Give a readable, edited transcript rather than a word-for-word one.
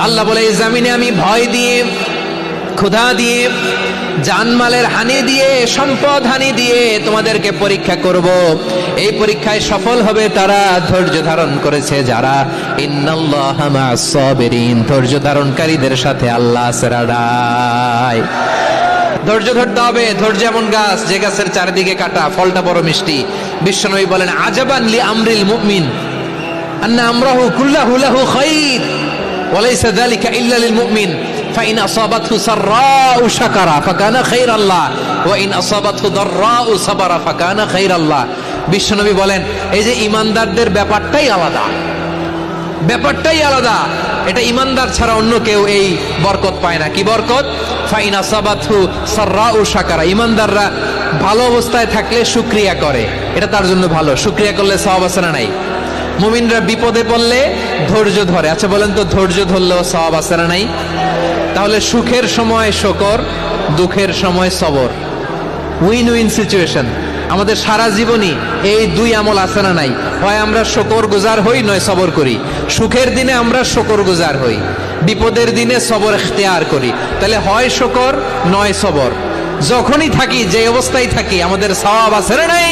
আল্লাহ বলে এই জমিনে আমি ভয় দিয়ে, ক্ষুধা দিয়ে, জানমালের হানি দিয়ে, সম্পদ হানি দিয়ে তোমাদেরকে পরীক্ষা করব। এই পরীক্ষায় সফল হবে তারা ধৈর্য ধারণ করেছে যারা। ইন্নাল্লাহা মা'আস সাবিরিন, ধৈর্য ধারণকারীদের সাথে আল্লাহ আছে রাডায়। ধৈর্য ধরতে হবে। ধৈর্য এমন গাছ যে গাছের চারিদিকে কাটা, ফলটা বড় মিষ্টি। বিশ্বনবী বলেন আজাবান লি আমরিল মুমিন আন্না আমরাহু কুল্লাহু লাহু খাইর ওয়া লাইসা যালিকা ইল্লা লিল মুমিন ফাইন আসাবাতহু সাররাউ শাকারা ফাকানা খাইরাল্লাহ ওয়া ইন আসাবাতহু দাররাউ সাবারা ফাকানা খাইরাল্লাহ। বিশ্বনবী বলেন এই যে ঈমানদারদের ব্যাপারটাই আলাদা, ব্যাপারটাই আলাদা। এটা ঈমানদার ছাড়া অন্য কেউ এই বরকত পায় না। কি বরকত? ফাইন আসাবাতহু সাররাউ শাকারা। ঈমানদাররা ভালো অবস্থায় থাকলে শুকরিয়া করে, এটা তার জন্য ভালো। শুকরিয়া করলে সওয়াব আছে না নাই? মুমিনরা বিপদে পড়লে ধৈর্য ধরে। আচ্ছা বলেন তো, ধৈর্য ধরলেও সওয়াব আছে না নাই? তাহলে সুখের সময় শুকর, দুঃখের সময় সবর, উইন উইন সিচুয়েশন। আমাদের সারা জীবনই এই দুই আমল আছে না নাই? হয় আমরা শুকর গুজার হই, নয় সবর করি। সুখের দিনে আমরা শুকর গুজার হই, বিপদের দিনে সবর ইখতিয়ার করি। তাহলে হয় শুকর নয় সবর। যখনই থাকি, যে অবস্থায় থাকি, আমাদের সওয়াব আছে না নাই?